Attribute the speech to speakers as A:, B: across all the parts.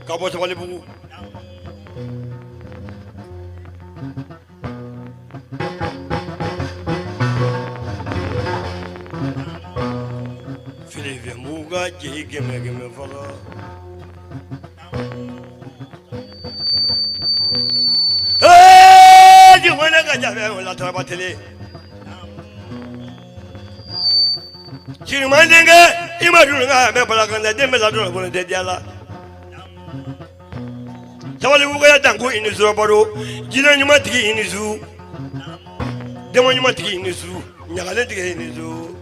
A: Kabo sabali bugu. Filipe muga je geme fala. Hey, di wana ga jabe la trabatele. Chirmandenga imadunga me bala kan de me la do ko de diala. Sabali bugu ya dango inizu baro. Jina nyuma tigi inizu. Demo nyuma tigi inizu. Nyagale tigi inizu.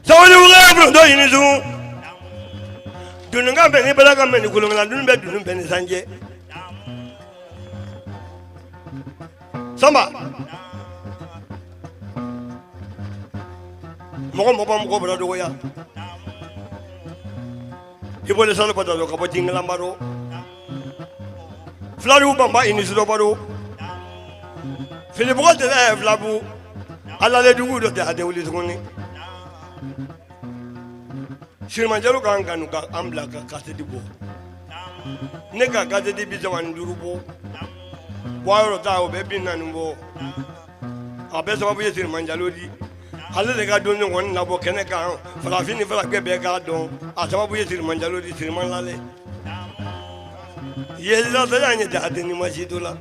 A: Sawali wuga bro do inizu dununga be ni balaga me ni kulunga dunun be ni sanje samba mo bro do ya ibole salo pata do ka bo jingla mbaro flaru bamba inizu do baro Philippe de la Vlabou, à la du goût de la déolisoni. Sur Manjaro Ganganuka, Amblaka, Castedibo. Nega Gazedi Bizawan Durubo, Wire Tao, Baby Nanubo, a best of your Manjalodi. A little gadon, one Nabo Keneka, Falafini for a Quebec, a some of your Manjalodi, Sirmanale. Yes, that's the Animashidula.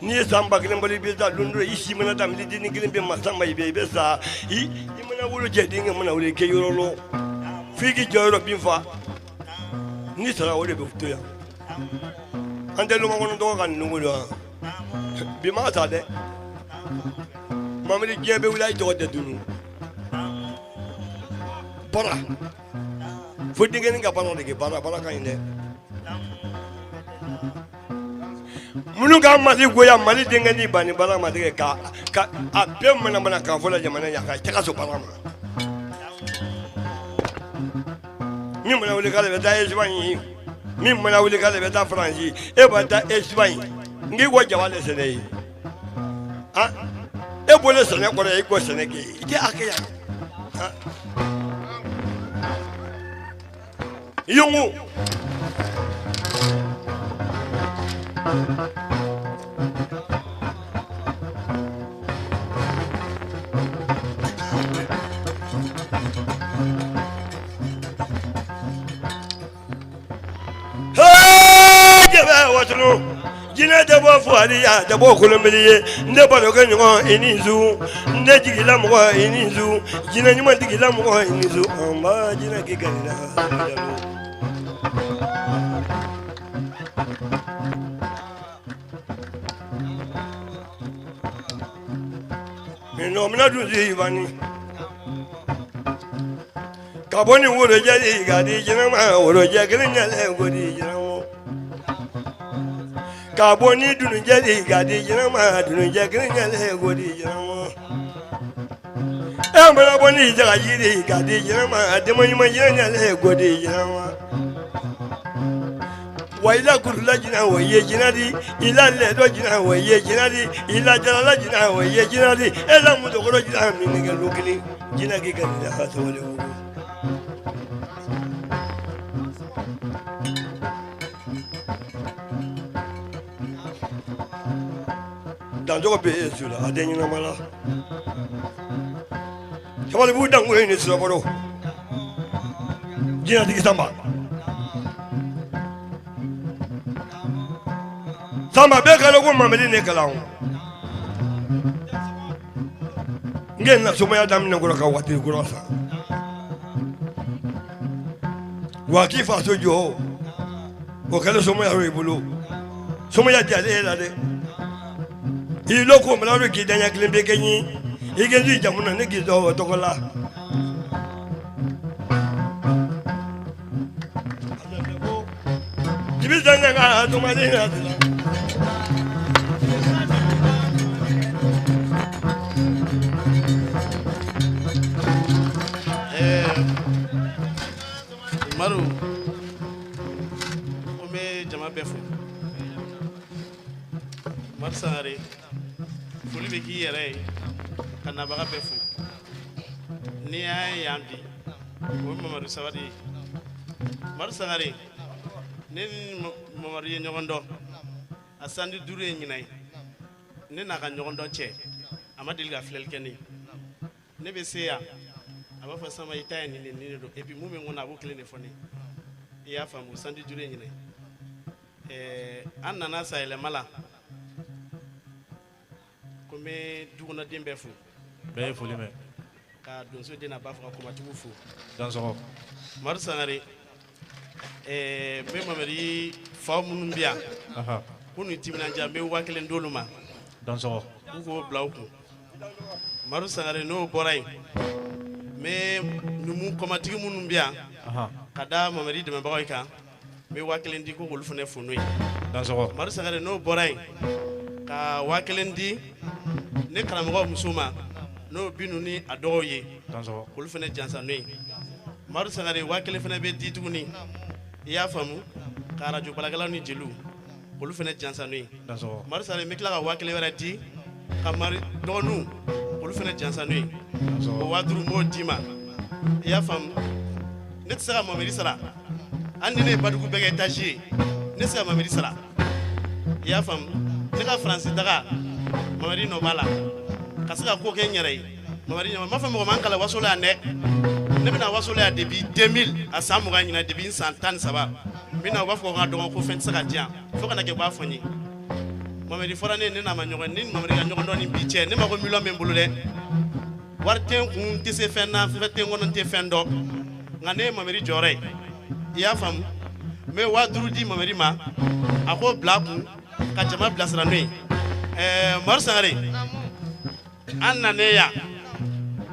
A: Ni samba kilembali beza lundro ishi mana tamli dini kilembe masamba ibe beza imana wulu jedinga mana wulu ke yorolo figi joro binfa ni sara wole be futoya ande luma ngono do kan nungulo bima ta de mamri jebe wulay to de dunu bara fudi ngeni ga bana de bara kan inde Munuga mali goya mali dengani bani bala madike ka apem mana ka fola jamana ya ka taka so parama mi mana wuli kale beta Espagne mi mana wuli kale beta France e bata Espagne ngi go jawale sene ha e bole sene ko re ko sene ke ite akaya ha yungu Jina de bo fuariya de bo kolomeliye ne balo ke nyugo inizu ne jigila mo inizu jina nyuma digila mo inizu amba jina ke ganina no mina duzi bani kaboni woro jadi gadi jina ma woro jagele nyale godi jina mo kaboni dunu jadi gadi jina ma dunu jagele nyale godi jina mo amara boni jaga jiri gadi jina ma ademo nyima jina nyale godi jina mo waila kurula jina waye jinadi ila ledo jina waye jinadi ila jalala jina waye jinadi ela mudogoro jina minga lukini jina ke kan da hato wale wo dan jogo be sula adenyi na mala chamali bu dangu ni sula boro jina digi samba Samba be kala ko mameli ne kala ngen na suma ya dam ne ko ka wati ko sa wa kifa so jo o kala suma ya rebulu suma ya jale la de ilo ko mala ro ki danya klembe kenyi igenzi jamuna ne gizo to kola ibizanga tumadina
B: Maru ome jama bɛɛ fo Mari Sangare foli bɛ k'i yɛrɛ ye ka nabaga bɛɛ fo ni y'a ye yan bi o ye Mamadu Sabali ye Mari Sangare ne ni Mamadu ye ɲɔgɔn dɔn a sandi 5 ye ɲinan ye ne n'a ka ɲɔgɔn dɔn cɛ a ma deli ka filɛli kɛ ne ye ne bɛ se yan a b'a fɔ sama i ta ye nin de don et puis mun bɛ n kɔnɔ a b'o kelen de fɔ ne i y'a faamu sandi 5 ye ɲinan ye an nana sayɛlɛma la ko n bɛ dukɔnɔden bɛɛ fo
C: bɛɛ ye foli mɛn
B: ka donso den n'a b'a fɔ ka kɔmatigiw fo
C: dansɔgɔ
B: Mari Sangare n bɛ Mamadi faw minnu bɛ yan ko n'u timinanja n bɛ 1000 d'olu ma
C: dansɔgɔ
B: k'u k'o bila u kun Mari Sangare n'o bɔra yen n bɛ numu kɔmatigi minnu bɛ yan ka da Mamadi dɛmɛbagaw kan n bɛ 1000 di ko k'olu fana fo n'o ye
C: dansɔgɔ
B: Mari Sangare n'o bɔra yen ka 1000 di ne karamɔgɔ muso ma n'o binu ni a dɔgɔw ye
C: dansɔgɔ
B: k'olu fana jansa n'o ye Mari Sangare 1000 fana bɛ di tuguni i y'a faamu ka radio balakɛlaw ni jeliw k'olu fana jansa n'o ye
C: dansɔgɔ
B: Mari Sangare n bɛ tila ka 1000 wɛrɛ di ka Mari dɔgɔninw k'olu fana jansa n'o ye o 5000 m'o d'i ma i y'a faamu ne tɛ se ka Mamadi sara hali ni ne ye Badugu bɛɛ kɛ étage ye ne tɛ se ka Mamadi sara i y'a faamu ne ka Faransi daga Mamadi nɔ b'a la ka se ka ko kɛ n yɛrɛ ye Mamadi ɲama n m'a fɔ mɔgɔ man kalan waso la yan dɛ ne bɛna waso la yan depuis 2000 a san 20 ɲina depuis n san 13 n bɛna u b'a fɔ ko n ka dɔgɔ ko fɛn tɛ se ka diyan fo ka na kɛ b'a fɔ n ye Mamadi fɔra ne n'a ma ɲɔgɔn ni Mamadi ka ɲɔgɔn dɔn ni bi cɛ ne ma ko million bɛ n bolo dɛ wari tɛ n kun n tɛ se fɛn na fɛn tɛ n kɔnɔ n tɛ fɛn dɔn nka ne ye Mamadi jɔyɔrɔ ye i y'a faamu n bɛ 5000 di Mamadi ma a k'o bila a kun ka jama bilasira n'o ye Mari Sangare an nanen yan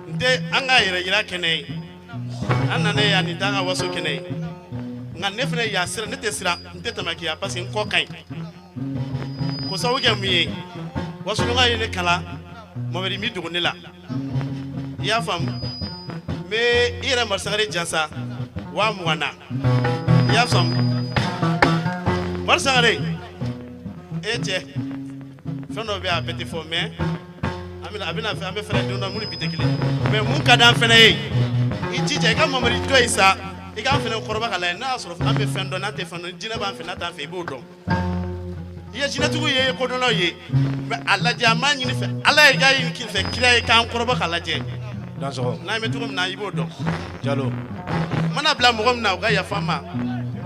B: n tɛ an ka yɛrɛ yira kɛnɛ ye an nanen yan nin t'an ka waso kɛnɛ ye nka ne fana y'a sira ne tɛ siran n tɛ tɛmɛ k'i ya parce que n kɔ ka ɲi ko sababu kɛ mun ye wasolonka ye ne kalan Mamadi mi dogo ne la i y'a faamu n bɛ i yɛrɛ Mari Sangare jansa 20,000 na i y'a faamu Mari Sangare e cɛ fɛn dɔ bɛ yen a bɛɛ tɛ fɔ mais an bɛ fɛɛrɛ don dɔ minnu bi tɛ kelen mais mun ka d'an fana ye i jija i ka Mamadi dɔ ye sa i k'an fana kɔrɔba ka lajɛ n'a y'a sɔrɔ an bɛ fɛn dɔn n'an tɛ fɛn dɔn jinɛ b'an fɛ n'a t'an fɛ i b'o dɔn i ye jinɛtigiw ye kodɔnnaw ye mais a lajɛ an b'a ɲini fɛ ala ye k'a ɲini k'i fɛ kira ye k'an kɔrɔba ka lajɛ
C: dansɔgɔ
B: n'an bɛ cogo min na i b'o dɔn
C: jalo
B: n mana bila mɔgɔ min na u ka yafa n ma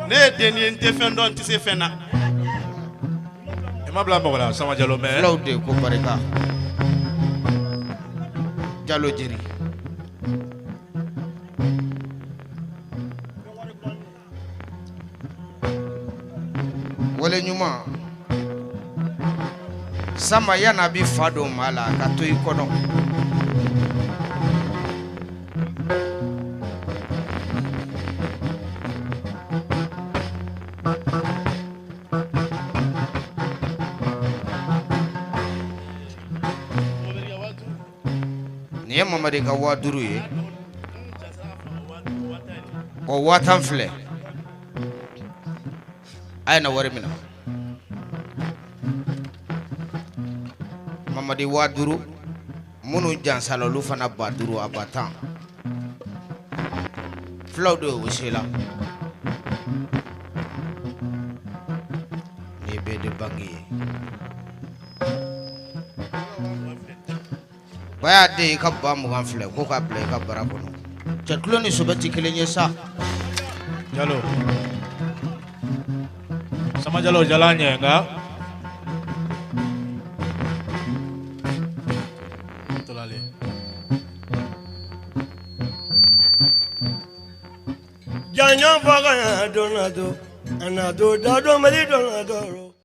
B: ne ye den ye n tɛ fɛn dɔn n tɛ se fɛn na
C: i ma bila mɔgɔ la sama jalo mais
D: fulaw de ko barika Jalo Jeri wale ɲuman sama yana bi fa don ma la ka to i kɔnɔ nin ye Mamadi ka 5000 ye o 1000 filɛ a ye na wari minɛ Mamadi 5000 minnu jansala olu fana 5000 a ba 10 fulaw de y'o sela ni bɛɛ de bange ye ba y'a den i ka ba 20 filɛ ko k'a bila i ka bara kɔnɔ cɛ tulo ni sobɛ tɛ kelen ye sa
C: jalo sama jalo jalan ɲɛ nka
A: janɲɔ fɔ ka dɔn na do a na do da dɔn Mali dɔn na do.